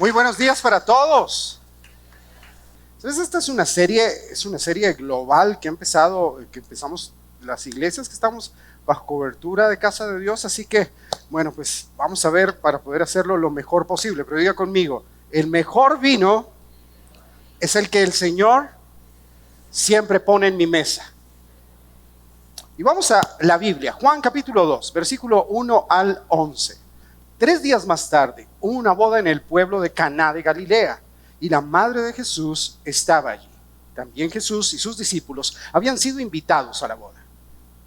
Muy buenos días para todos. Entonces, esta es una serie global que empezamos las iglesias que estamos bajo cobertura de Casa de Dios, así que, bueno, pues vamos a ver para poder hacerlo lo mejor posible. Pero diga conmigo, el mejor vino es el que el Señor siempre pone en mi mesa. Y vamos a la Biblia, Juan capítulo 2, versículo 1 al 11. 3 días más tarde, hubo una boda en el pueblo de Caná de Galilea, y la madre de Jesús estaba allí. También Jesús y sus discípulos habían sido invitados a la boda.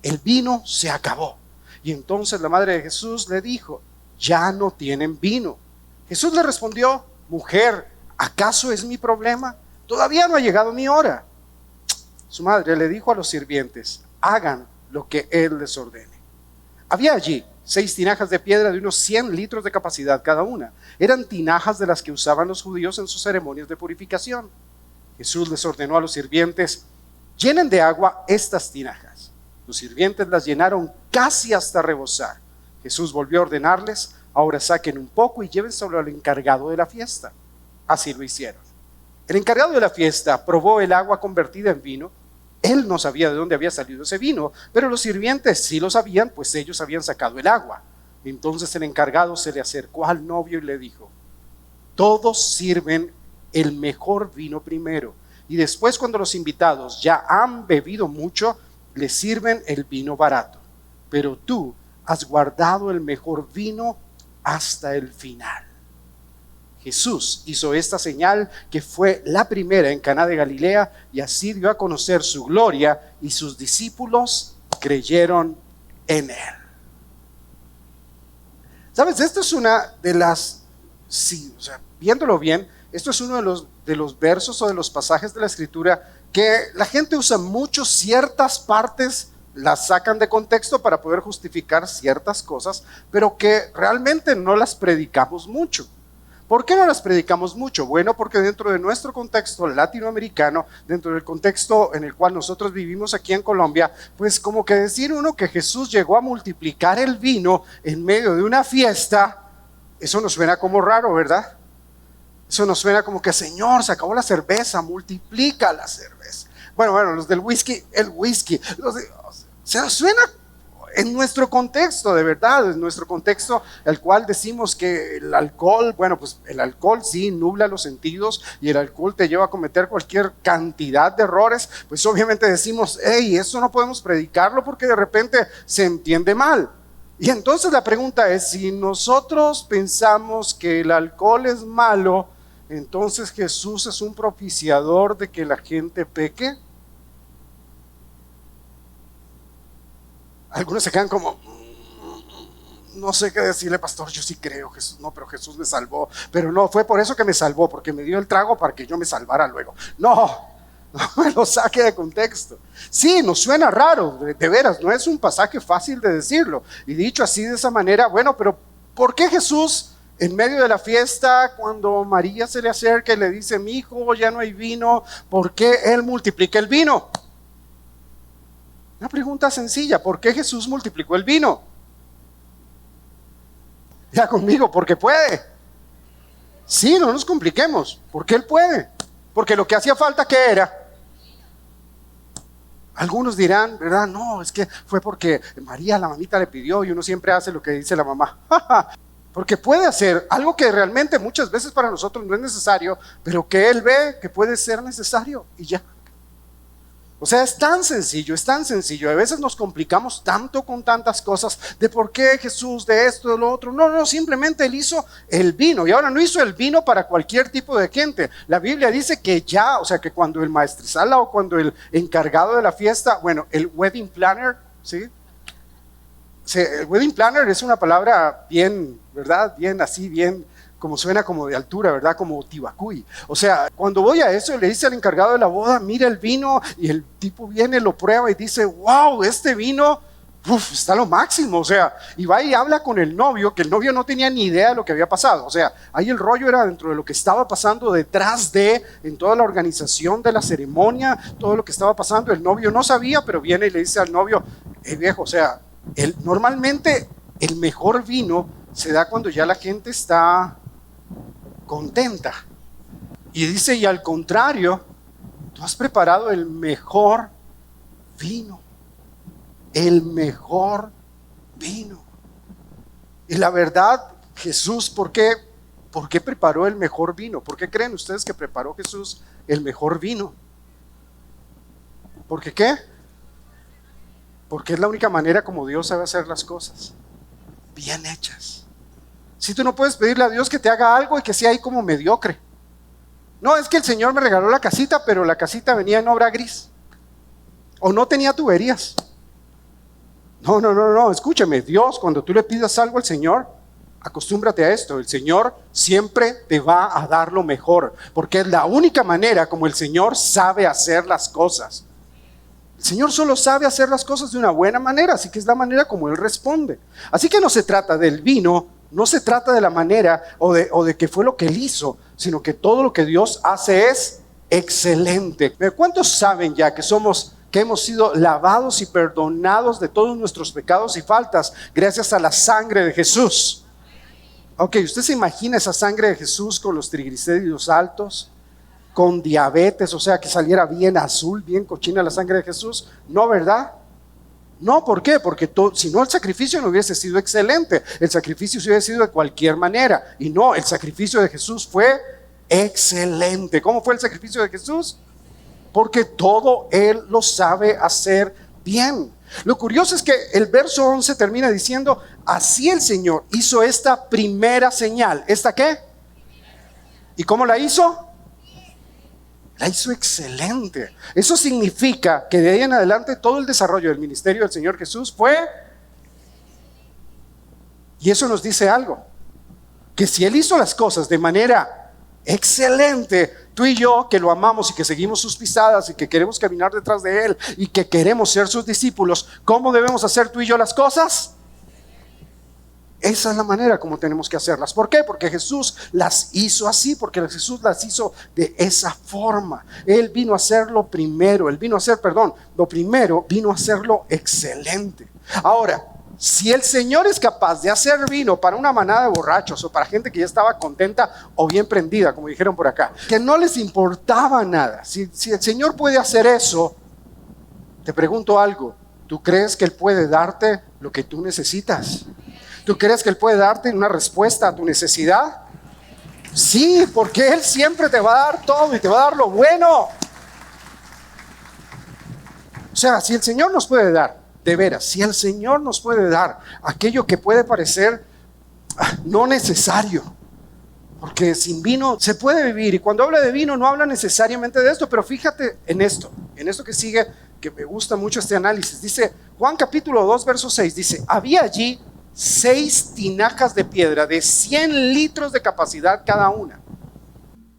El vino se acabó, y entonces la madre de Jesús le dijo: ya no tienen vino. Jesús le respondió: mujer, ¿acaso es mi problema? Todavía no ha llegado mi hora. Su madre le dijo a los sirvientes: hagan lo que él les ordene. Había allí 6 tinajas de piedra de unos 100 litros de capacidad cada una. Eran tinajas de las que usaban los judíos en sus ceremonias de purificación. Jesús les ordenó a los sirvientes: llenen de agua estas tinajas. Los sirvientes las llenaron casi hasta rebosar. Jesús volvió a ordenarles: ahora saquen un poco y llévenselo al encargado de la fiesta. Así lo hicieron. El encargado de la fiesta probó el agua convertida en vino. Él no sabía de dónde había salido ese vino, pero los sirvientes sí lo sabían, pues ellos habían sacado el agua. Entonces el encargado se le acercó al novio y le dijo: todos sirven el mejor vino primero, y después, cuando los invitados ya han bebido mucho, les sirven el vino barato. Pero tú has guardado el mejor vino hasta el final. Jesús hizo esta señal, que fue la primera en Caná de Galilea, y así dio a conocer su gloria, y sus discípulos creyeron en él. ¿Sabes? Esto es una de las, viéndolo bien, esto es uno de los versos o de los pasajes de la Escritura que la gente usa mucho. Ciertas partes las sacan de contexto para poder justificar ciertas cosas, pero que realmente no las predicamos mucho. ¿Por qué no las predicamos mucho? Bueno, porque dentro de nuestro contexto latinoamericano, dentro del contexto en el cual nosotros vivimos aquí en Colombia, pues como que decir uno que Jesús llegó a multiplicar el vino en medio de una fiesta, eso nos suena como raro, ¿verdad? Eso nos suena como que: Señor, se acabó la cerveza, multiplica la cerveza. Bueno, los del whisky, el whisky. Se suena en nuestro contexto, de verdad, en nuestro contexto, el cual decimos que el alcohol, bueno, pues el alcohol sí nubla los sentidos y el alcohol te lleva a cometer cualquier cantidad de errores. Pues obviamente decimos: hey, eso no podemos predicarlo porque de repente se entiende mal. Y entonces la pregunta es: si nosotros pensamos que el alcohol es malo, entonces Jesús es un propiciador de que la gente peque. Algunos se quedan como: no sé qué decirle, pastor, yo sí creo Jesús. No, pero Jesús me salvó. Pero no, fue por eso que me salvó, porque me dio el trago para que yo me salvara luego. No me lo saque de contexto. Sí, nos suena raro, de veras, no es un pasaje fácil de decirlo. Y dicho así, de esa manera, bueno, pero ¿por qué Jesús, en medio de la fiesta, cuando María se le acerca y le dice: mi hijo, ya no hay vino, ¿por qué Él multiplica el vino? Una pregunta sencilla: ¿por qué Jesús multiplicó el vino? Ya conmigo, porque puede. Sí, no nos compliquemos, porque Él puede. Porque lo que hacía falta, ¿qué era? Algunos dirán, ¿verdad? No, es que fue porque María, la mamita, le pidió, y uno siempre hace lo que dice la mamá. Porque puede hacer algo que realmente muchas veces para nosotros no es necesario, pero que Él ve que puede ser necesario, y ya. O sea, es tan sencillo, es tan sencillo. A veces nos complicamos tanto con tantas cosas de por qué Jesús, de esto, de lo otro. No, simplemente Él hizo el vino, y ahora no hizo el vino para cualquier tipo de gente. La Biblia dice que ya, o sea, que cuando el maestresala o cuando el encargado de la fiesta, bueno, el wedding planner, ¿sí? El wedding planner es una palabra bien, ¿verdad? Bien así, bien, como suena como de altura, ¿verdad? Como tibacuy. O sea, cuando voy a eso, le dice al encargado de la boda: mira el vino, y el tipo viene, lo prueba y dice: wow, este vino, está lo máximo. O sea, y va y habla con el novio, que el novio no tenía ni idea de lo que había pasado. O sea, ahí el rollo era dentro de lo que estaba pasando detrás en toda la organización de la ceremonia, todo lo que estaba pasando. El novio no sabía, pero viene y le dice al novio: viejo, o sea, normalmente el mejor vino se da cuando ya la gente está contenta. Y dice, y al contrario, tú has preparado el mejor vino. El mejor vino. Y la verdad, Jesús, ¿por qué preparó el mejor vino? ¿Por qué creen ustedes que preparó Jesús el mejor vino? ¿Por qué? Porque es la única manera como Dios sabe hacer las cosas, bien hechas. Si tú no puedes pedirle a Dios que te haga algo y que sea ahí como mediocre. No, es que el Señor me regaló la casita, pero la casita venía en obra gris. O no tenía tuberías. No, escúchame, Dios, cuando tú le pidas algo al Señor, acostúmbrate a esto, el Señor siempre te va a dar lo mejor, porque es la única manera como el Señor sabe hacer las cosas. El Señor solo sabe hacer las cosas de una buena manera, así que es la manera como Él responde. Así que no se trata del vino, no se trata de la manera o de qué fue lo que Él hizo, sino que todo lo que Dios hace es excelente. ¿Cuántos saben ya que hemos sido lavados y perdonados de todos nuestros pecados y faltas gracias a la sangre de Jesús? Ok, ¿usted se imagina esa sangre de Jesús con los triglicéridos altos? Con diabetes, o sea, que saliera bien azul, bien cochina la sangre de Jesús. No, ¿verdad? No, ¿por qué? Porque si no, el sacrificio no hubiese sido excelente. El sacrificio hubiese sido de cualquier manera. Y no, el sacrificio de Jesús fue excelente. ¿Cómo fue el sacrificio de Jesús? Porque todo Él lo sabe hacer bien. Lo curioso es que el verso 11 termina diciendo, así el Señor hizo esta primera señal. ¿Esta qué? ¿Y cómo la hizo? La hizo excelente. Eso significa que de ahí en adelante todo el desarrollo del ministerio del Señor Jesús fue, y eso nos dice algo, que si Él hizo las cosas de manera excelente, tú y yo que lo amamos y que seguimos sus pisadas y que queremos caminar detrás de Él y que queremos ser sus discípulos, ¿cómo debemos hacer tú y yo las cosas? Esa es la manera como tenemos que hacerlas. ¿Por qué? Porque Jesús las hizo así, porque Jesús las hizo de esa forma. Él vino a hacer lo primero, lo primero vino a hacerlo excelente. Ahora, si el Señor es capaz de hacer vino para una manada de borrachos o para gente que ya estaba contenta o bien prendida, como dijeron por acá, que no les importaba nada, si el Señor puede hacer eso, te pregunto algo, ¿tú crees que Él puede darte lo que tú necesitas? ¿Tú crees que Él puede darte una respuesta a tu necesidad? Sí, porque Él siempre te va a dar todo y te va a dar lo bueno. O sea, si el Señor nos puede dar, de veras, si el Señor nos puede dar aquello que puede parecer no necesario, porque sin vino se puede vivir, y cuando habla de vino no habla necesariamente de esto, pero fíjate en esto que sigue, que me gusta mucho este análisis. Dice Juan capítulo 2 verso 6, dice, había allí 6 tinajas de piedra de 100 litros de capacidad cada una.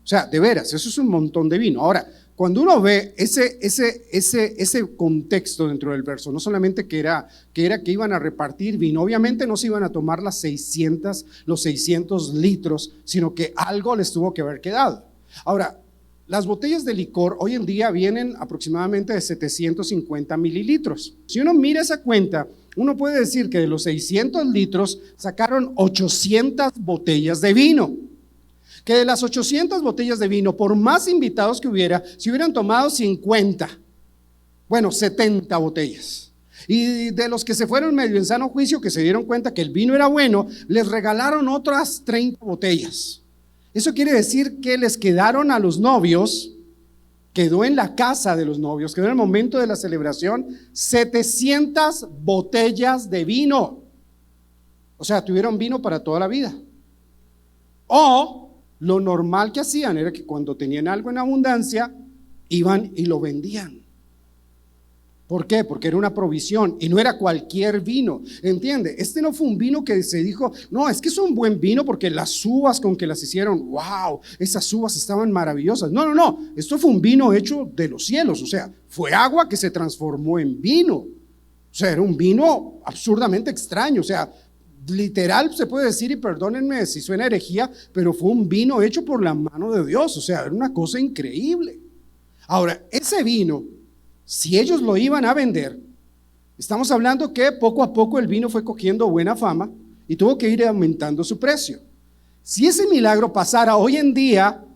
O sea, de veras, eso es un montón de vino. Ahora, cuando uno ve ese contexto dentro del verso, no solamente que iban a repartir vino, obviamente no se iban a tomar los 600 litros, sino que algo les tuvo que haber quedado. Ahora, las botellas de licor hoy en día vienen aproximadamente de 750 mililitros. Si uno mira esa cuenta, uno puede decir que de los 600 litros sacaron 800 botellas de vino. Que de las 800 botellas de vino, por más invitados que hubiera, se hubieran tomado 70 botellas. Y de los que se fueron medio en sano juicio, que se dieron cuenta que el vino era bueno, les regalaron otras 30 botellas. Eso quiere decir que les quedaron a los novios, quedó en la casa de los novios, quedó en el momento de la celebración, 700 botellas de vino. O sea, tuvieron vino para toda la vida. O lo normal que hacían era que cuando tenían algo en abundancia, iban y lo vendían. ¿Por qué? Porque era una provisión y no era cualquier vino, ¿entiende? Este no fue un vino que se dijo, no, es que es un buen vino porque las uvas con que las hicieron, wow, esas uvas estaban maravillosas. No, esto fue un vino hecho de los cielos, o sea, fue agua que se transformó en vino. O sea, era un vino absurdamente extraño, o sea, literal se puede decir, y perdónenme si suena herejía, pero fue un vino hecho por la mano de Dios, o sea, era una cosa increíble. Ahora, ese vino, si ellos lo iban a vender, estamos hablando que poco a poco el vino fue cogiendo buena fama y tuvo que ir aumentando su precio. Si ese milagro pasara hoy en día, o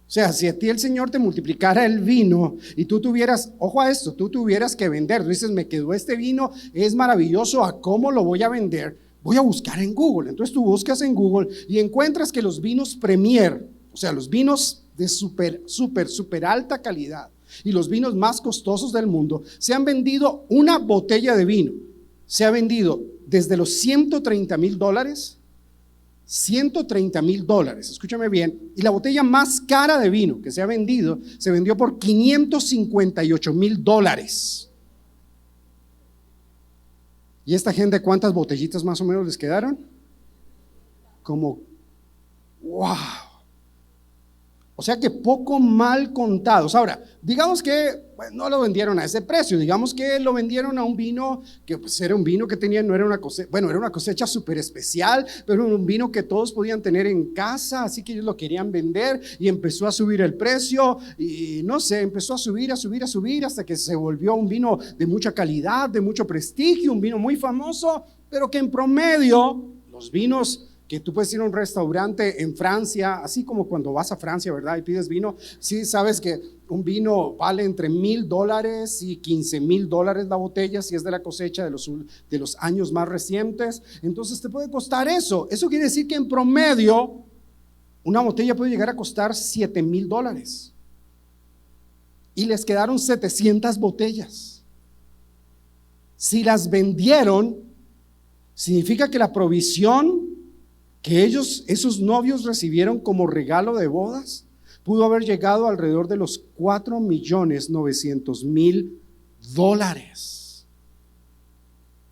sea, si a ti el Señor te multiplicara el vino y tú tuvieras, ojo a esto, tú tuvieras que vender, tú dices, me quedó este vino, es maravilloso, ¿a cómo lo voy a vender? Voy a buscar en Google. Entonces tú buscas en Google y encuentras que los vinos Premier, o sea, los vinos de súper alta calidad y los vinos más costosos del mundo, se han vendido, una botella de vino se ha vendido desde los $130,000, escúchame bien, y la botella más cara de vino que se ha vendido, se vendió por $558,000. ¿Y esta gente cuántas botellitas más o menos les quedaron? Como, wow. O sea que poco mal contados. Ahora, digamos que no lo vendieron a ese precio, digamos que lo vendieron a un vino que pues era un vino que tenía, no era una cosecha, bueno, era una cosecha súper especial, pero era un vino que todos podían tener en casa, así que ellos lo querían vender y empezó a subir el precio y no sé, empezó a subir hasta que se volvió un vino de mucha calidad, de mucho prestigio, un vino muy famoso, pero que en promedio los vinos que tú puedes ir a un restaurante en Francia, así como cuando vas a Francia, ¿verdad? Y pides vino, sí sabes que un vino vale entre $1,000 y $15,000 la botella, si es de la cosecha de los años más recientes, entonces te puede costar eso. Eso quiere decir que en promedio una botella puede llegar a costar $7,000 y les quedaron 700 botellas. Si las vendieron, significa que la provisión que esos novios recibieron como regalo de bodas, pudo haber llegado alrededor de los $4,900,000.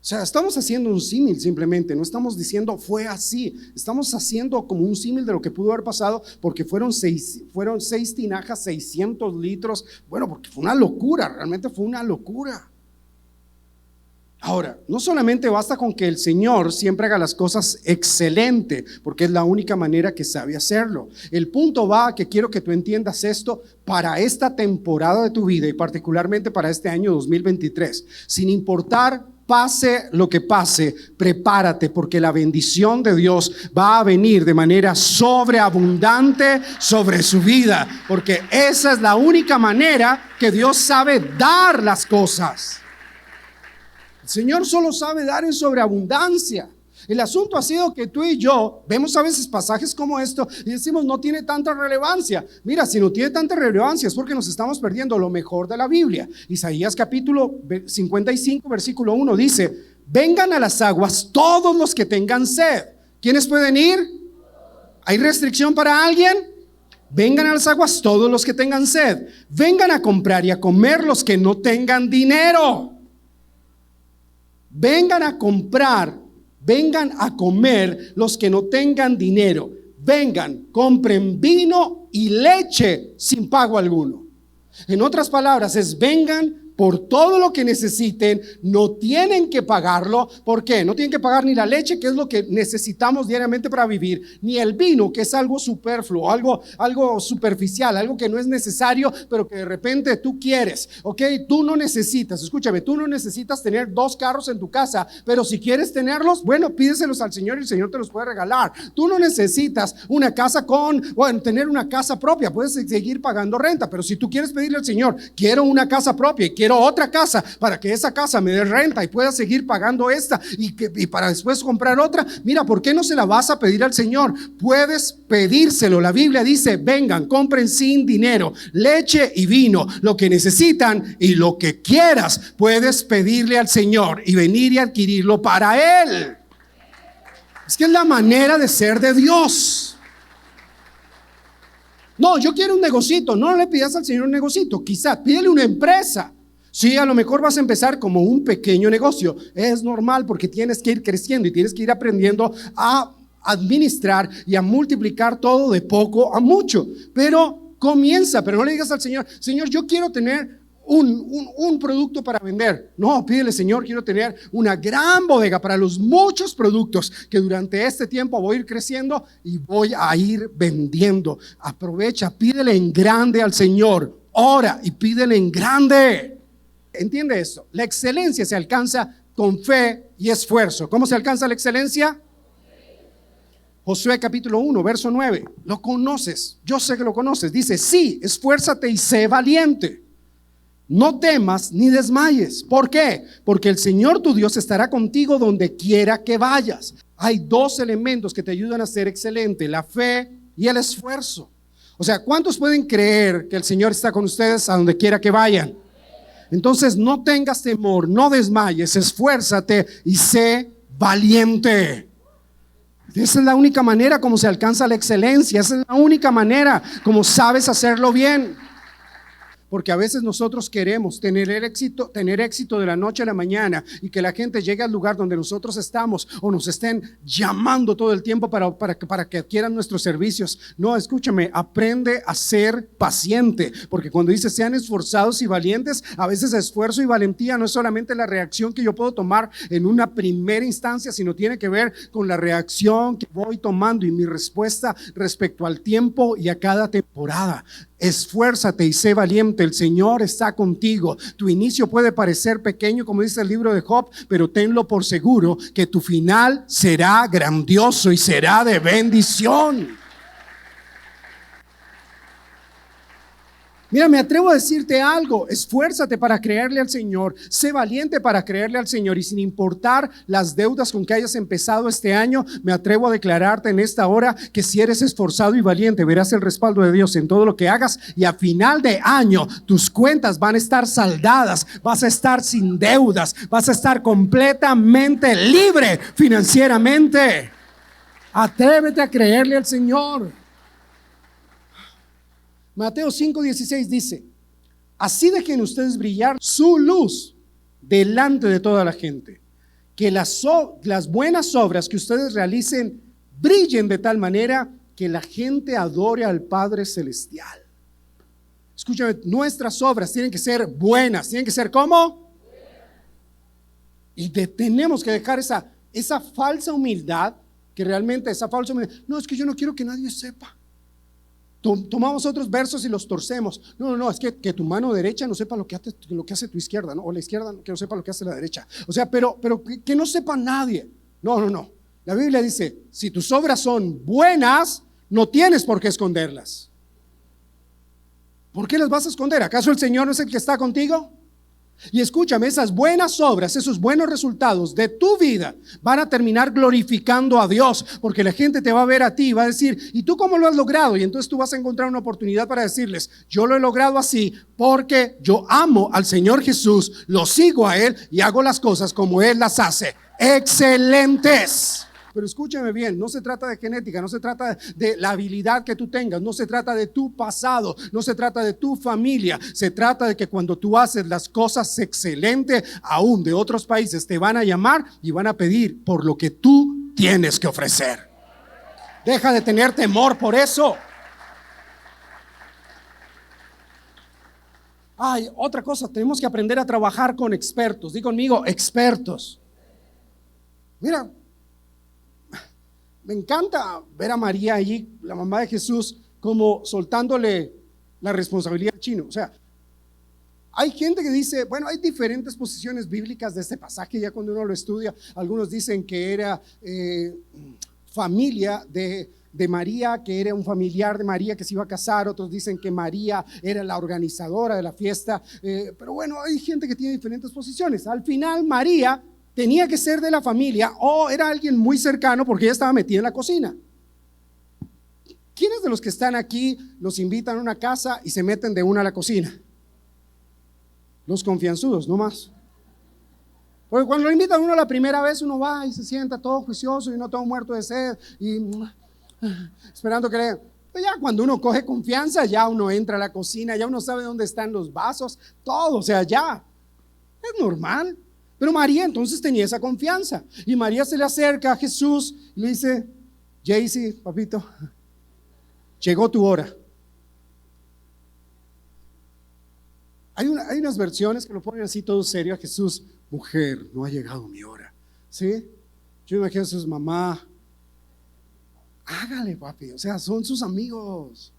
O sea, estamos haciendo un símil simplemente, no estamos diciendo fue así, estamos haciendo como un símil de lo que pudo haber pasado, porque fueron seis tinajas, 600 litros, bueno, porque fue una locura, realmente fue una locura. Ahora, no solamente basta con que el Señor siempre haga las cosas excelente, porque es la única manera que sabe hacerlo. El punto va a que quiero que tú entiendas esto para esta temporada de tu vida y particularmente para este año 2023. Sin importar, pase lo que pase, prepárate porque la bendición de Dios va a venir de manera sobreabundante sobre su vida, porque esa es la única manera que Dios sabe dar las cosas. El Señor solo sabe dar en sobreabundancia. El asunto ha sido que tú y yo vemos a veces pasajes como esto y decimos no tiene tanta relevancia. Mira, si no tiene tanta relevancia es porque nos estamos perdiendo lo mejor de la Biblia. Isaías capítulo 55 versículo 1 dice: vengan a las aguas todos los que tengan sed. ¿Quiénes pueden ir? ¿Hay restricción para alguien? Vengan a las aguas todos los que tengan sed. Vengan a comprar y a comer los que no tengan dinero. Vengan a comprar, vengan a comer los que no tengan dinero. Vengan, compren vino y leche sin pago alguno. En otras palabras, es vengan por todo lo que necesiten, no tienen que pagarlo. ¿Por qué? No tienen que pagar ni la leche, que es lo que necesitamos diariamente para vivir, ni el vino, que es algo superfluo, algo superficial, algo que no es necesario, pero que de repente tú quieres, ¿ok? Tú no necesitas, escúchame, tú no necesitas tener 2 carros en tu casa, pero si quieres tenerlos, bueno, pídeselos al Señor y el Señor te los puede regalar. Tú no necesitas una casa tener una casa propia, puedes seguir pagando renta, pero si tú quieres pedirle al Señor, quiero una casa propia y quiero otra casa para que esa casa me dé renta y pueda seguir pagando esta y para después comprar otra, mira, ¿por qué no se la vas a pedir al Señor? Puedes pedírselo. La Biblia dice: vengan, compren sin dinero leche y vino, lo que necesitan y lo que quieras, puedes pedirle al Señor y venir y adquirirlo para Él. Es que es la manera de ser de Dios. No, yo quiero un negocito. No le pidas al Señor un negocito, quizás pídele una empresa. Sí, a lo mejor vas a empezar como un pequeño negocio. Es normal porque tienes que ir creciendo y tienes que ir aprendiendo a administrar y a multiplicar todo de poco a mucho. Pero comienza, pero no le digas al Señor: Señor, yo quiero tener un producto para vender. No, pídele: Señor, quiero tener una gran bodega para los muchos productos que durante este tiempo voy a ir creciendo y voy a ir vendiendo. Aprovecha, pídele en grande al Señor. Ora y pídele en grande. Entiende esto: la excelencia se alcanza con fe y esfuerzo. ¿Cómo se alcanza la excelencia? Josué capítulo 1, verso 9. Lo conoces, yo sé que lo conoces. Dice, sí, esfuérzate y sé valiente. No temas ni desmayes. ¿Por qué? Porque el Señor tu Dios estará contigo donde quiera que vayas. Hay dos elementos que te ayudan a ser excelente: la fe y el esfuerzo. O sea, ¿cuántos pueden creer que el Señor está con ustedes a donde quiera que vayan? Entonces no tengas temor, no desmayes, esfuérzate y sé valiente. Esa es la única manera como se alcanza la excelencia. Esa es la única manera como sabes hacerlo bien. Porque a veces nosotros queremos tener éxito de la noche a la mañana y que la gente llegue al lugar donde nosotros estamos o nos estén llamando todo el tiempo para que adquieran nuestros servicios. No, escúchame, aprende a ser paciente, porque cuando dice sean esforzados y valientes, a veces esfuerzo y valentía no es solamente la reacción que yo puedo tomar en una primera instancia, sino tiene que ver con la reacción que voy tomando y mi respuesta respecto al tiempo y a cada temporada. Esfuérzate y sé valiente, el Señor está contigo. Tu inicio puede parecer pequeño, como dice el libro de Job, pero tenlo por seguro que tu final será grandioso y será de bendición. Mira, me atrevo a decirte algo: esfuérzate para creerle al Señor, sé valiente para creerle al Señor, y sin importar las deudas con que hayas empezado este año, me atrevo a declararte en esta hora que si eres esforzado y valiente, verás el respaldo de Dios en todo lo que hagas, y a final de año tus cuentas van a estar saldadas, vas a estar sin deudas, vas a estar completamente libre financieramente. Atrévete a creerle al Señor. Mateo 5:16 dice: así dejen ustedes brillar su luz delante de toda la gente, que las buenas obras que ustedes realicen brillen de tal manera que la gente adore al Padre Celestial. Escúchame, nuestras obras tienen que ser buenas, tienen que ser ¿cómo? Y tenemos que dejar esa falsa humildad, que realmente esa falsa humildad, no, es que yo no quiero que nadie sepa. Tomamos otros versos y los torcemos. No, es que tu mano derecha no sepa lo que hace tu izquierda, ¿no? O la izquierda que no sepa lo que hace la derecha. O sea, pero que no sepa nadie. No. La Biblia dice, si tus obras son buenas, no tienes por qué esconderlas. ¿Por qué las vas a esconder? ¿Acaso el Señor no es el que está contigo? Y escúchame, esas buenas obras, esos buenos resultados de tu vida van a terminar glorificando a Dios, porque la gente te va a ver a ti y va a decir, ¿y tú cómo lo has logrado? Y entonces tú vas a encontrar una oportunidad para decirles, yo lo he logrado así porque yo amo al Señor Jesús, lo sigo a Él y hago las cosas como Él las hace, excelentes. Pero escúchame bien, no se trata de genética, no se trata de la habilidad que tú tengas, no se trata de tu pasado, no se trata de tu familia, se trata de que cuando tú haces las cosas excelentes, aún de otros países te van a llamar y van a pedir por lo que tú tienes que ofrecer. Deja de tener temor por eso. Otra cosa, tenemos que aprender a trabajar con expertos. Di conmigo, expertos. Mira, me encanta ver a María allí, la mamá de Jesús, como soltándole la responsabilidad al chino. O sea, hay gente que dice, bueno, hay diferentes posiciones bíblicas de este pasaje, ya cuando uno lo estudia. Algunos dicen que era familia de María, que era un familiar de María que se iba a casar. Otros dicen que María era la organizadora de la fiesta. Pero bueno, hay gente que tiene diferentes posiciones. Al final, María tenía que ser de la familia o era alguien muy cercano porque ella estaba metida en la cocina. ¿Quiénes de los que están aquí los invitan a una casa y se meten de una a la cocina? Los confianzudos, no más. Porque cuando lo invitan a uno la primera vez, uno va y se sienta todo juicioso y no todo muerto de sed y esperando que le... Pero ya cuando uno coge confianza, ya uno entra a la cocina, ya uno sabe dónde están los vasos, todo, o sea, ya es normal. Pero María entonces tenía esa confianza. Y María se le acerca a Jesús y le dice, Jaycee, papito, llegó tu hora. Hay unas versiones que lo ponen así todo serio a Jesús, mujer, no ha llegado mi hora. ¿Sí? Yo me imagino a sus mamá, hágale papi, o sea, son sus amigos.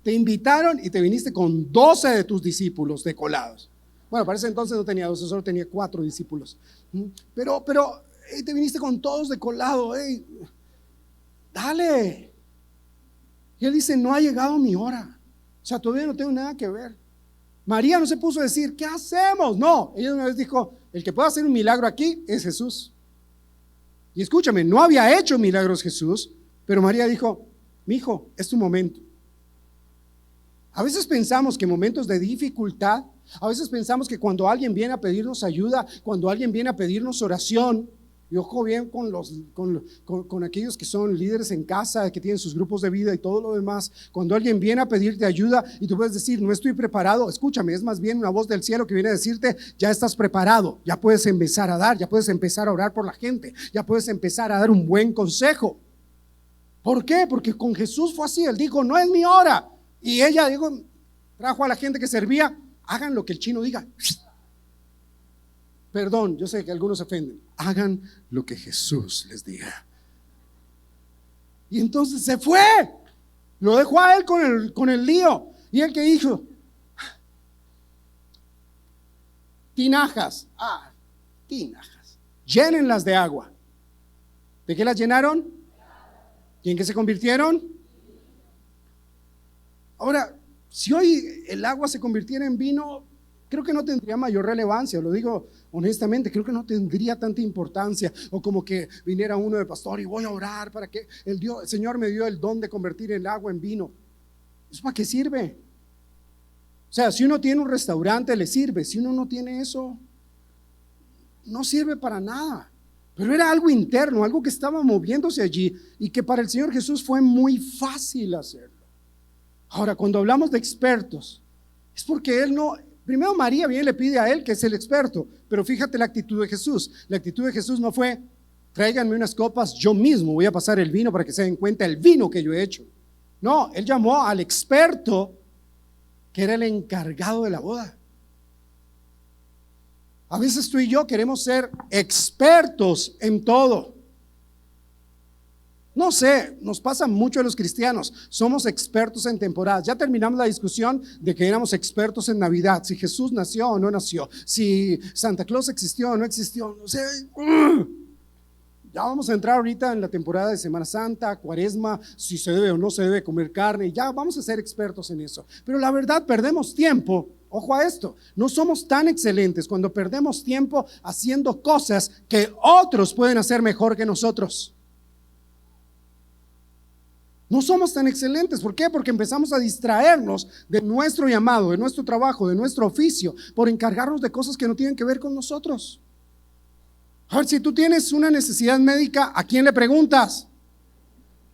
Te invitaron y te viniste con 12 de tus discípulos decolados. Bueno, para ese entonces no tenía 12, solo tenía 4 discípulos. Pero te viniste con todos de colado. dale. Y él dice, no ha llegado mi hora. O sea, todavía no tengo nada que ver. María no se puso a decir, ¿qué hacemos? No, ella una vez dijo, el que puede hacer un milagro aquí es Jesús. Y escúchame, no había hecho milagros Jesús, pero María dijo, mi hijo, es tu momento. A veces pensamos que momentos de dificultad, a veces pensamos que cuando alguien viene a pedirnos ayuda, cuando alguien viene a pedirnos oración, y ojo bien con aquellos que son líderes en casa, que tienen sus grupos de vida y todo lo demás, cuando alguien viene a pedirte ayuda y tú puedes decir, no estoy preparado, escúchame, es más bien una voz del cielo que viene a decirte, ya estás preparado, ya puedes empezar a dar, ya puedes empezar a orar por la gente, ya puedes empezar a dar un buen consejo. ¿Por qué? Porque con Jesús fue así, él dijo, no es mi hora. Y ella dijo, trajo a la gente que servía, hagan lo que el chino diga. Perdón, yo sé que algunos se ofenden. Hagan lo que Jesús les diga. Y entonces se fue. Lo dejó a él con el lío. Y él que dijo, tinajas. Tinajas. Llénenlas de agua. ¿De qué las llenaron? ¿Y en qué se convirtieron? Ahora, si hoy el agua se convirtiera en vino, creo que no tendría mayor relevancia, lo digo honestamente, creo que no tendría tanta importancia, o como que viniera uno de pastor y voy a orar para que el Señor me dio el don de convertir el agua en vino. ¿Eso para qué sirve? O sea, si uno tiene un restaurante le sirve, si uno no tiene eso, no sirve para nada. Pero era algo interno, algo que estaba moviéndose allí y que para el Señor Jesús fue muy fácil hacerlo. Ahora, cuando hablamos de expertos, es porque él no, primero María bien le pide a él que es el experto, pero fíjate la actitud de Jesús. La actitud de Jesús no fue, tráiganme unas copas, yo mismo voy a pasar el vino para que se den cuenta el vino que yo he hecho. No, él llamó al experto que era el encargado de la boda. A veces tú y yo queremos ser expertos en todo. No sé, nos pasa mucho a los cristianos, somos expertos en temporadas. Ya terminamos la discusión de que éramos expertos en Navidad, si Jesús nació o no nació, si Santa Claus existió o no existió. No sé, ya vamos a entrar ahorita en la temporada de Semana Santa, Cuaresma, si se debe o no se debe comer carne, ya vamos a ser expertos en eso. Pero la verdad, perdemos tiempo. Ojo a esto, no somos tan excelentes cuando perdemos tiempo haciendo cosas que otros pueden hacer mejor que nosotros. No somos tan excelentes. ¿Por qué? Porque empezamos a distraernos de nuestro llamado, de nuestro trabajo, de nuestro oficio, por encargarnos de cosas que no tienen que ver con nosotros. A ver, si tú tienes una necesidad médica, ¿a quién le preguntas?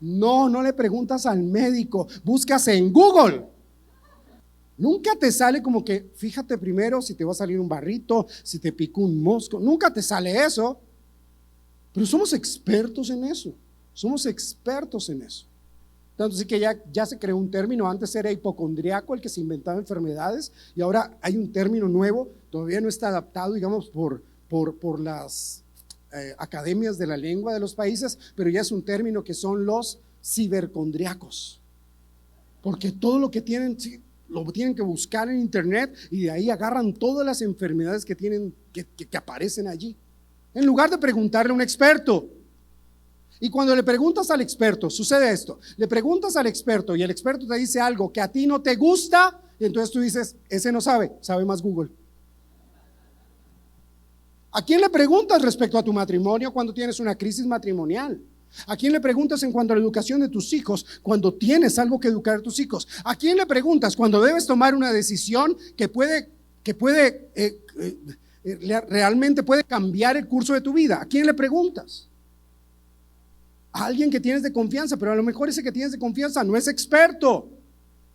No le preguntas al médico, buscas en Google. Nunca te sale como que, fíjate primero si te va a salir un barrito, si te picó un mosco, nunca te sale eso. Pero somos expertos en eso, somos expertos en eso. Tanto así que ya se creó un término, antes era hipocondriaco el que se inventaba enfermedades y ahora hay un término nuevo, todavía no está adaptado, digamos, por las academias de la lengua de los países, pero ya es un término que son los cibercondriacos, porque todo lo que tienen, lo tienen que buscar en internet y de ahí agarran todas las enfermedades que tienen, que aparecen allí, en lugar de preguntarle a un experto. Y cuando le preguntas al experto, sucede esto, le preguntas al experto y el experto te dice algo que a ti no te gusta, y entonces tú dices, ese no sabe más Google. ¿A quién le preguntas respecto a tu matrimonio cuando tienes una crisis matrimonial? ¿A quién le preguntas en cuanto a la educación de tus hijos cuando tienes algo que educar a tus hijos? ¿A quién le preguntas cuando debes tomar una decisión que realmente puede cambiar el curso de tu vida? ¿A quién le preguntas? A alguien que tienes de confianza, pero a lo mejor ese que tienes de confianza no es experto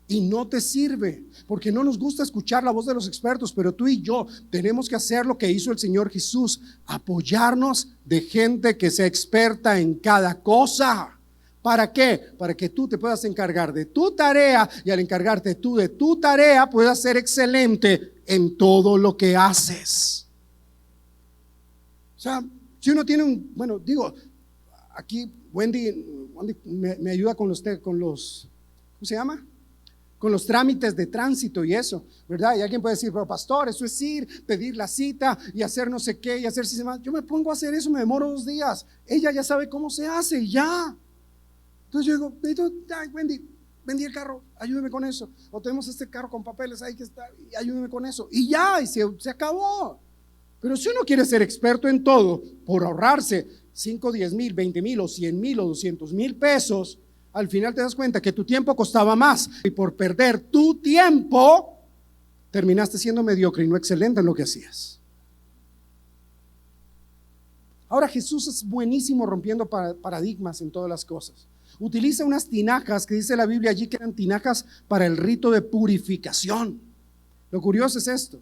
y no te sirve, porque no nos gusta escuchar la voz de los expertos, pero tú y yo tenemos que hacer lo que hizo el Señor Jesús, apoyarnos de gente que sea experta en cada cosa. ¿Para qué? Para que tú te puedas encargar de tu tarea y al encargarte tú de tu tarea puedas ser excelente en todo lo que haces. O sea, si uno tiene aquí Wendy me ayuda con los, ¿cómo se llama? Con los trámites de tránsito y eso, ¿verdad? Y alguien puede decir, pero pastor, eso es ir, pedir la cita y hacer no sé qué y hacer sistema. Yo me pongo a hacer eso, me demoro 2 días. Ella ya sabe cómo se hace, ya. Entonces yo digo, ay, Wendy, vendí el carro, ayúdeme con eso. O tenemos este carro con papeles ahí que está, ayúdeme con eso. Y ya, y se acabó. Pero si uno quiere ser experto en todo, por ahorrarse 5, 10 mil, 20 mil o 100 mil o 200 mil pesos, al final te das cuenta que tu tiempo costaba más. Y por perder tu tiempo, terminaste siendo mediocre y no excelente en lo que hacías. Ahora Jesús es buenísimo rompiendo paradigmas en todas las cosas. Utiliza unas tinajas que dice la Biblia allí que eran tinajas para el rito de purificación. Lo curioso es esto: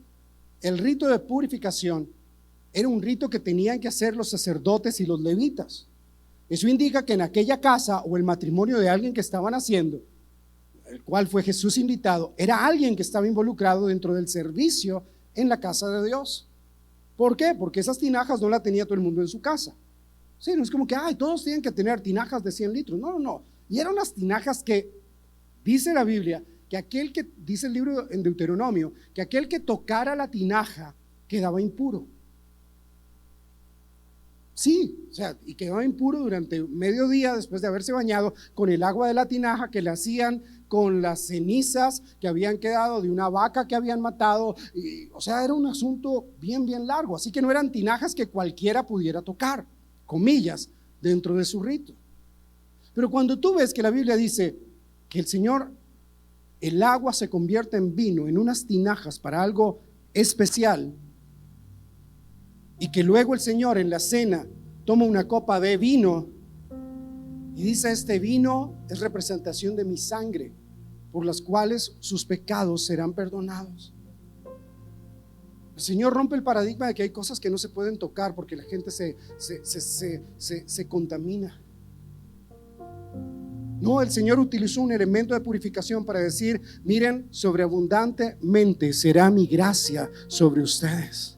el rito de purificación era un rito que tenían que hacer los sacerdotes y los levitas. Eso indica que en aquella casa o el matrimonio de alguien que estaban haciendo, el cual fue Jesús invitado, era alguien que estaba involucrado dentro del servicio en la casa de Dios. ¿Por qué? Porque esas tinajas no las tenía todo el mundo en su casa. Sí, no es como que todos tienen que tener tinajas de 100 litros. No. Y eran unas tinajas que, dice la Biblia, que aquel que, dice el libro en Deuteronomio, que aquel que tocara la tinaja quedaba impuro. Sí, o sea, y quedaba impuro durante medio día después de haberse bañado con el agua de la tinaja que le hacían con las cenizas que habían quedado de una vaca que habían matado. O sea, era un asunto bien largo. Así que no eran tinajas que cualquiera pudiera tocar, comillas, dentro de su rito. Pero cuando tú ves que la Biblia dice que el Señor, el agua se convierte en vino en unas tinajas para algo especial, y que luego el Señor en la cena toma una copa de vino y dice: este vino es representación de mi sangre, por las cuales sus pecados serán perdonados. El Señor rompe el paradigma de que hay cosas que no se pueden tocar porque la gente se contamina. No, el Señor utilizó un elemento de purificación para decir: miren, sobreabundantemente será mi gracia sobre ustedes.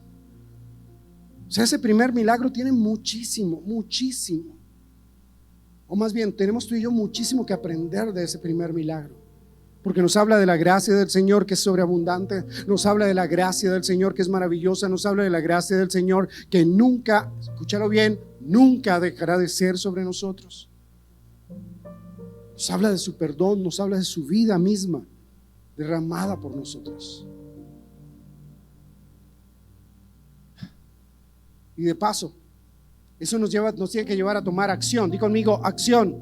O sea, ese primer milagro tiene muchísimo, o más bien tenemos tú y yo muchísimo que aprender de ese primer milagro, porque nos habla de la gracia del Señor que es sobreabundante, nos habla de la gracia del Señor que es maravillosa, nos habla de la gracia del Señor que nunca, escúchalo bien, nunca dejará de ser sobre nosotros. Nos habla de su perdón, nos habla de su vida misma derramada por nosotros. Y de paso, eso nos tiene que llevar a tomar acción. Di conmigo, acción.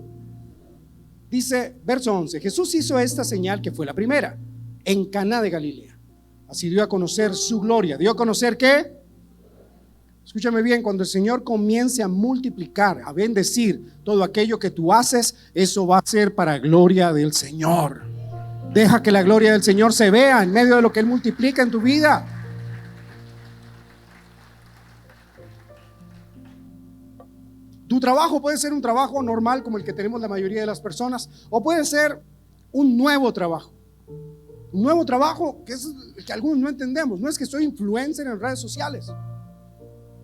Dice verso 11: Jesús hizo esta señal que fue la primera en Caná de Galilea. Así dio a conocer su gloria. ¿Dio a conocer qué? Escúchame bien, cuando el Señor comience a multiplicar, a bendecir todo aquello que tú haces, eso va a ser para gloria del Señor. Deja que la gloria del Señor se vea en medio de lo que Él multiplica en tu vida. Tu trabajo puede ser un trabajo normal como el que tenemos la mayoría de las personas, o puede ser un nuevo trabajo. Un nuevo trabajo que es el que algunos no entendemos. No es que soy influencer en redes sociales,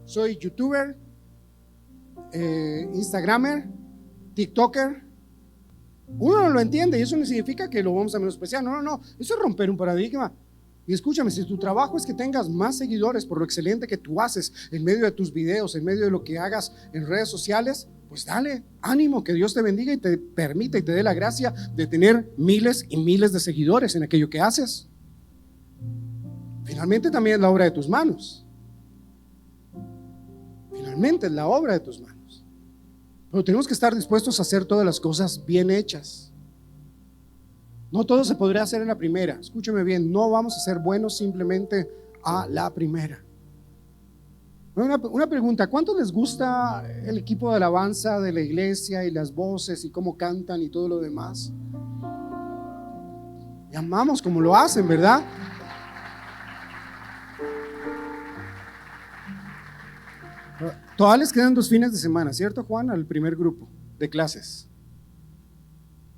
soy youtuber, instagramer, tiktoker. Uno no lo entiende y eso no significa que lo vamos a menospreciar. No, eso es romper un paradigma. Y escúchame, si tu trabajo es que tengas más seguidores por lo excelente que tú haces en medio de tus videos, en medio de lo que hagas en redes sociales, pues dale, ánimo, que Dios te bendiga y te permita y te dé la gracia de tener miles y miles de seguidores en aquello que haces. Finalmente también es la obra de tus manos. Finalmente es la obra de tus manos. Pero tenemos que estar dispuestos a hacer todas las cosas bien hechas. No todo se podrá hacer en la primera. Escúchame bien, no vamos a ser buenos simplemente a la primera. Una pregunta: ¿cuánto les gusta el equipo de alabanza de la iglesia y las voces y cómo cantan y todo lo demás? Y amamos como lo hacen, ¿verdad? Todavía les quedan 2 fines de semana, ¿cierto, Juan? Al primer grupo de clases.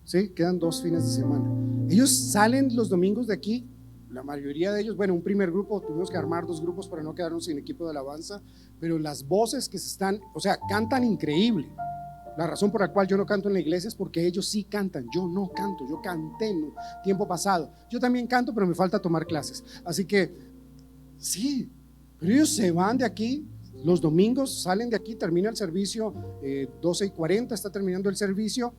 Sí, quedan 2 fines de semana. Ellos salen los domingos de aquí, la mayoría de ellos. Bueno, un primer grupo, tuvimos que armar 2 grupos para no quedarnos sin equipo de alabanza, pero las voces que cantan increíble. La razón por la cual yo no canto en la iglesia es porque ellos sí cantan, yo no canto. Yo canté en tiempo pasado, yo también canto, pero me falta tomar clases. Así que sí, pero ellos se van de aquí los domingos, salen de aquí, termina el servicio 12:40, está terminando el servicio.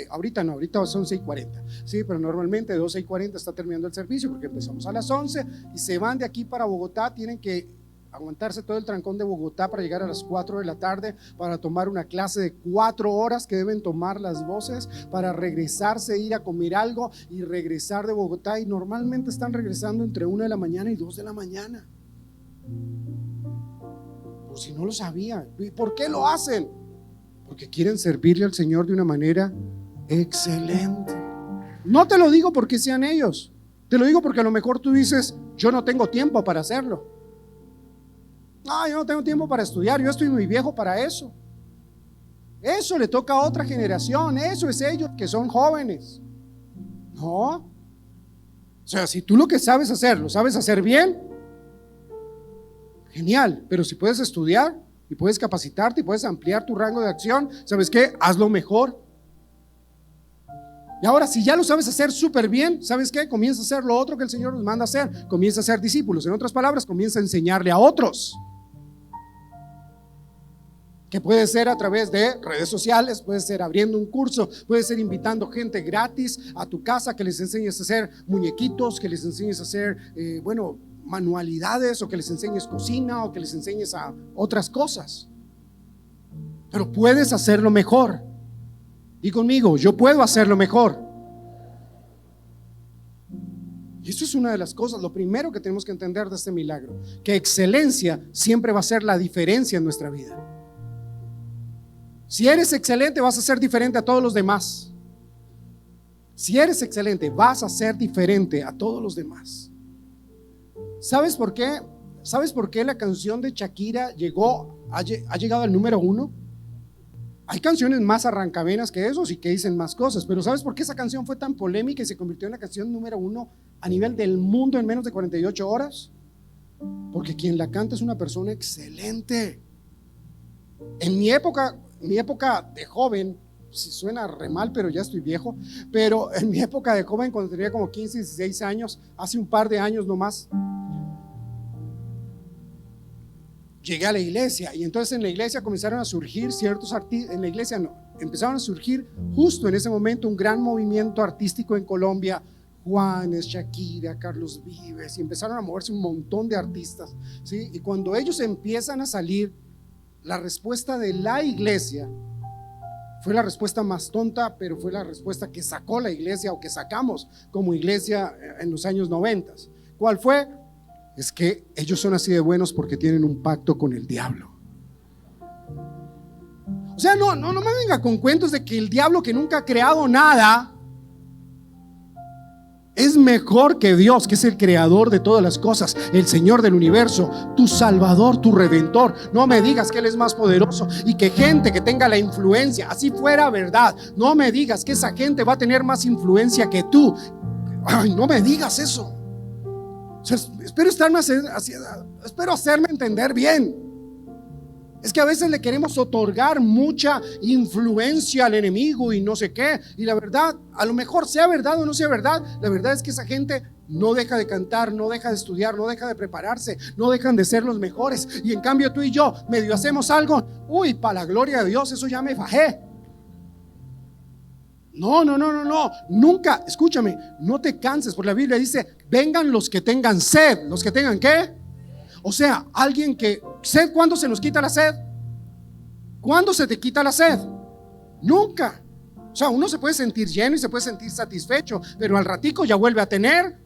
ahorita no, ahorita son 6:40, sí, pero normalmente de 12:40 está terminando el servicio porque empezamos a las 11 y se van de aquí para Bogotá, tienen que aguantarse todo el trancón de Bogotá para llegar a las 4 de la tarde para tomar una clase de 4 horas que deben tomar las voces, para regresarse, ir a comer algo y regresar de Bogotá, y normalmente están regresando entre 1 de la mañana y 2 de la mañana. Por si no lo sabían. ¿Y por qué lo hacen? Porque quieren servirle al Señor de una manera excelente. No te lo digo porque sean ellos, te lo digo porque a lo mejor tú dices: yo no tengo tiempo para hacerlo. No, yo no tengo tiempo para estudiar, yo estoy muy viejo para eso. Eso le toca a otra generación, eso es ellos que son jóvenes. No. O sea, si tú lo que sabes hacer, lo sabes hacer bien, genial. Pero si puedes estudiar y puedes capacitarte y puedes ampliar tu rango de acción, ¿sabes qué? Hazlo mejor. Y ahora, si ya lo sabes hacer súper bien, ¿sabes qué? Comienza a hacer lo otro que el Señor nos manda a hacer. Comienza a ser discípulos. En otras palabras, comienza a enseñarle a otros. Que puede ser a través de redes sociales, puede ser abriendo un curso, puede ser invitando gente gratis a tu casa, que les enseñes a hacer muñequitos, que les enseñes a hacer, manualidades, o que les enseñes cocina, o que les enseñes a otras cosas. Pero puedes hacerlo mejor. Di conmigo: yo puedo hacerlo mejor. Y eso es una de las cosas, lo primero que tenemos que entender de este milagro, que excelencia siempre va a ser la diferencia en nuestra vida. Si eres excelente, vas a ser diferente a todos los demás. Si eres excelente, vas a ser diferente a todos los demás. ¿Sabes por qué? ¿Sabes por qué la canción de Shakira ha llegado al número 1? Hay canciones más arrancavenas que esos y que dicen más cosas, pero ¿sabes por qué esa canción fue tan polémica y se convirtió en la canción número 1 a nivel del mundo en menos de 48 horas? Porque quien la canta es una persona excelente. En mi época de joven, si suena re mal, pero ya estoy viejo, pero en mi época de joven, cuando tenía como 15, 16 años, hace un par de años nomás, llegué a la iglesia, y entonces en la iglesia comenzaron a surgir ciertos artistas. En la iglesia no, empezaron a surgir justo en ese momento un gran movimiento artístico en Colombia. Juanes, Shakira, Carlos Vives, y empezaron a moverse un montón de artistas, ¿sí? Y cuando ellos empiezan a salir, la respuesta de la iglesia fue la respuesta más tonta, pero fue la respuesta que sacó la iglesia, o que sacamos como iglesia en los años 90. ¿Cuál fue? Es que ellos son así de buenos porque tienen un pacto con el diablo. O sea, no me venga con cuentos de que el diablo, que nunca ha creado nada, es mejor que Dios, que es el creador de todas las cosas, el Señor del universo, tu Salvador, tu Redentor. No me digas que Él es más poderoso y que gente que tenga la influencia, así fuera verdad, no me digas que esa gente va a tener más influencia que tú. Ay, no me digas eso. O sea, espero hacerme entender bien. Es que a veces le queremos otorgar mucha influencia al enemigo y no sé qué. Y la verdad, a lo mejor sea verdad o no sea verdad, la verdad es que esa gente no deja de cantar, no deja de estudiar, no deja de prepararse, no dejan de ser los mejores. Y en cambio tú y yo medio hacemos algo, uy, para la gloria de Dios, eso ya me fajé. No, nunca, escúchame, no te canses, porque la Biblia dice: vengan los que tengan sed. ¿Los que tengan qué? O sea, alguien que sed. ¿Cuándo se nos quita la sed? ¿Cuándo se te quita la sed? Nunca. O sea, uno se puede sentir lleno y se puede sentir satisfecho, pero al ratico ya vuelve a tener.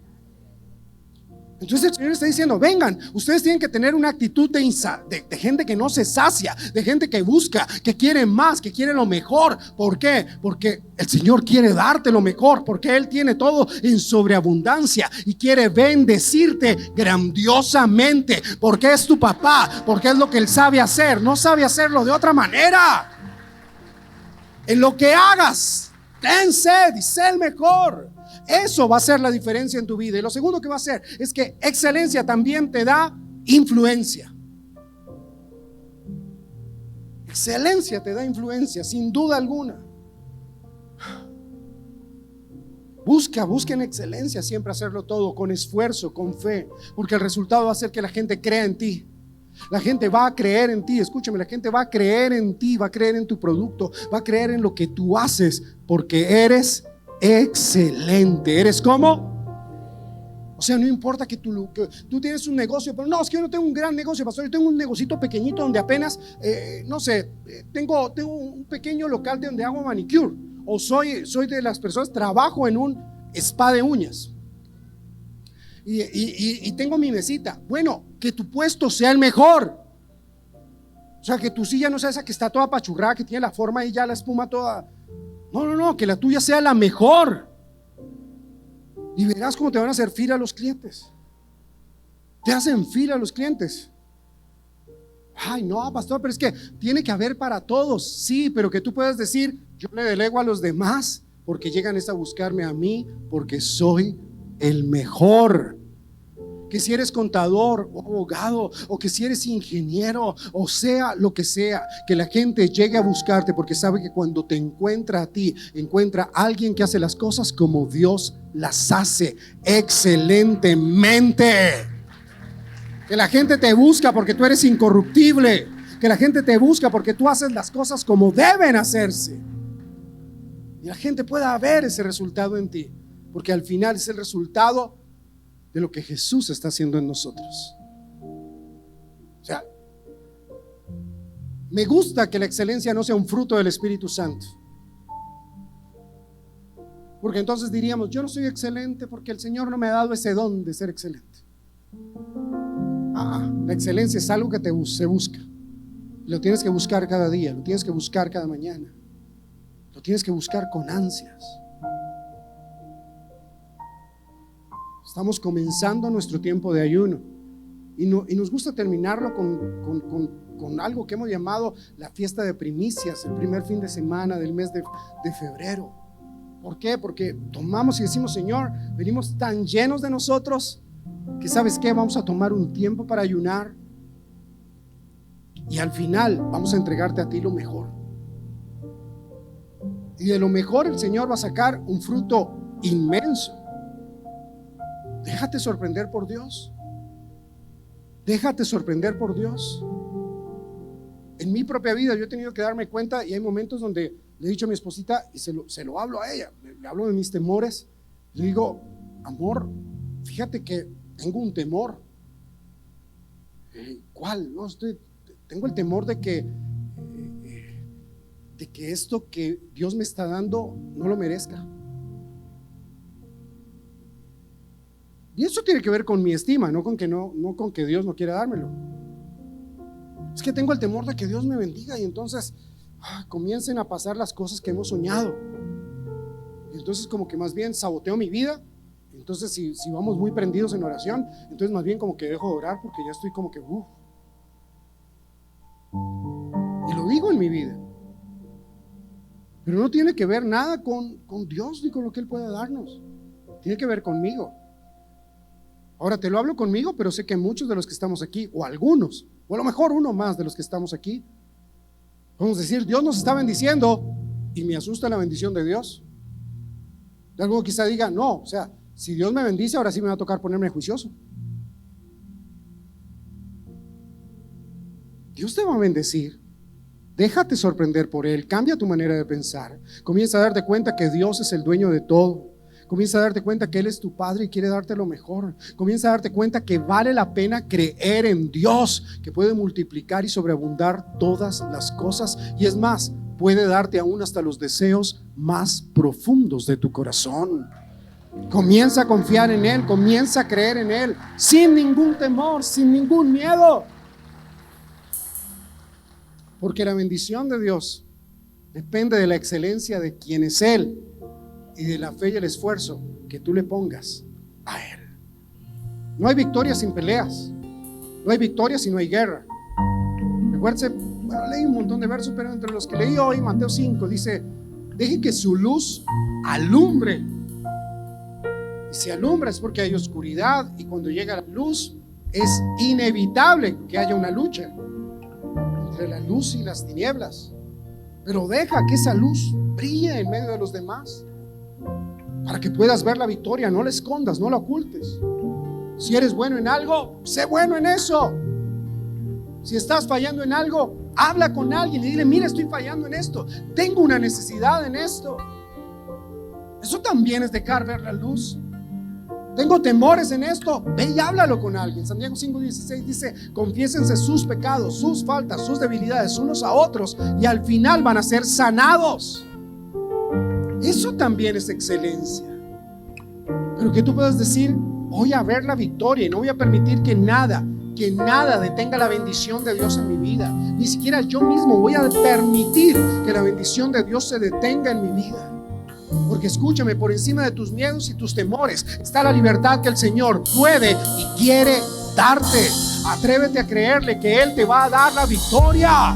Entonces el Señor está diciendo: vengan, ustedes tienen que tener una actitud de gente que no se sacia, de gente que busca, que quiere más, que quiere lo mejor. ¿Por qué? Porque el Señor quiere darte lo mejor, porque Él tiene todo en sobreabundancia y quiere bendecirte grandiosamente, porque es tu papá, porque es lo que Él sabe hacer. No sabe hacerlo de otra manera. En lo que hagas, ten sed y sé el mejor. Eso va a ser la diferencia en tu vida. Y lo segundo que va a hacer es que excelencia también te da influencia. Excelencia te da influencia, sin duda alguna. Busca en excelencia siempre hacerlo todo con esfuerzo, con fe, porque el resultado va a ser que la gente crea en ti. La gente va a creer en ti, escúchame, la gente va a creer en ti, va a creer en tu producto, va a creer en lo que tú haces, porque eres excelente. ¿Eres cómo? O sea, no importa que tú tienes un negocio, pero no, es que yo no tengo un gran negocio, pastor, yo tengo un negocito pequeñito donde apenas, no sé, tengo un pequeño local de donde hago manicure, o soy de las personas, trabajo en un spa de uñas. Y tengo mi mesita. Bueno, que tu puesto sea el mejor. O sea, que tu silla no sea esa que está toda apachurrada, que tiene la forma y ya la espuma toda. No, que la tuya sea la mejor. Y verás cómo te van a hacer fila a los clientes. Te hacen fila a los clientes. Ay, no, pastor, pero es que tiene que haber para todos. Sí, pero que tú puedas decir, yo le delego a los demás porque llegan a buscarme a mí porque soy el mejor. Que si eres contador o abogado, o que si eres ingeniero, o sea lo que sea, que la gente llegue a buscarte porque sabe que cuando te encuentra a ti, encuentra a alguien que hace las cosas como Dios las hace, excelentemente. Que la gente te busca porque tú eres incorruptible. Que la gente te busca porque tú haces las cosas como deben hacerse. Y la gente pueda ver ese resultado en ti, porque al final es el resultado de lo que Jesús está haciendo en nosotros. O sea, me gusta que la excelencia no sea un fruto del Espíritu Santo, porque entonces diríamos, yo no soy excelente porque el Señor no me ha dado ese don de ser excelente. La excelencia es algo que se busca. Lo tienes que buscar cada día, lo tienes que buscar cada mañana, lo tienes que buscar con ansias. Estamos comenzando nuestro tiempo de ayuno y nos gusta terminarlo con algo que hemos llamado la fiesta de primicias, el primer fin de semana del mes de febrero. ¿Por qué? Porque tomamos y decimos, Señor, venimos tan llenos de nosotros que ¿sabes qué? Vamos a tomar un tiempo para ayunar y al final vamos a entregarte a ti lo mejor. Y de lo mejor el Señor va a sacar un fruto inmenso. Déjate sorprender por Dios. Déjate sorprender por Dios. En mi propia vida yo he tenido que darme cuenta, y hay momentos donde le he dicho a mi esposita y se lo hablo a ella, le hablo de mis temores. Le digo, amor, fíjate que tengo un temor. ¿Cuál? No, tengo el temor de que esto que Dios me está dando no lo merezca. Y eso tiene que ver con mi estima, no con que Dios no quiera dármelo. Es que tengo el temor de que Dios me bendiga y entonces comiencen a pasar las cosas que hemos soñado. Y entonces como que más bien saboteo mi vida. Entonces si vamos muy prendidos en oración, entonces más bien como que dejo de orar porque ya estoy como que Y lo digo en mi vida. Pero no tiene que ver nada con Dios ni con lo que Él pueda darnos. Tiene que ver conmigo. Ahora te lo hablo conmigo, pero sé que muchos de los que estamos aquí, o algunos, o a lo mejor uno más de los que estamos aquí, vamos a decir, Dios nos está bendiciendo y me asusta la bendición de Dios. Y alguno quizá diga, no, o sea, si Dios me bendice, ahora sí me va a tocar ponerme juicioso. Dios te va a bendecir. Déjate sorprender por Él, cambia tu manera de pensar, comienza a darte cuenta que Dios es el dueño de todo. Comienza a darte cuenta que Él es tu Padre y quiere darte lo mejor. Comienza a darte cuenta que vale la pena creer en Dios, que puede multiplicar y sobreabundar todas las cosas. Y es más, puede darte aún hasta los deseos más profundos de tu corazón. Comienza a confiar en Él, comienza a creer en Él, sin ningún temor, sin ningún miedo. Porque la bendición de Dios depende de la excelencia de quien es Él y de la fe y el esfuerzo que tú le pongas a Él. No hay victoria sin peleas. No hay victoria si no hay guerra. Recuérdense, leí un montón de versos, pero entre los que leí hoy, Mateo 5 dice, deje que su luz alumbre. Y si alumbra es porque hay oscuridad, y cuando llega la luz es inevitable que haya una lucha entre la luz y las tinieblas. Pero deja que esa luz brille en medio de los demás, para que puedas ver la victoria. No la escondas, no la ocultes. Si eres bueno en algo, sé bueno en eso. Si estás fallando en algo, habla con alguien y dile: mira, estoy fallando en esto, tengo una necesidad en esto. Eso también es dejar ver la luz. Tengo temores en esto, ve y háblalo con alguien. Santiago 5:16 dice: confiésense sus pecados, sus faltas, sus debilidades unos a otros, y al final van a ser sanados. Eso también es excelencia. Pero que tú puedas decir: voy a ver la victoria y no voy a permitir que nada detenga la bendición de Dios en mi vida. Ni siquiera yo mismo voy a permitir que la bendición de Dios se detenga en mi vida. Porque escúchame, por encima de tus miedos y tus temores está la libertad que el Señor puede y quiere darte. Atrévete a creerle que Él te va a dar la victoria.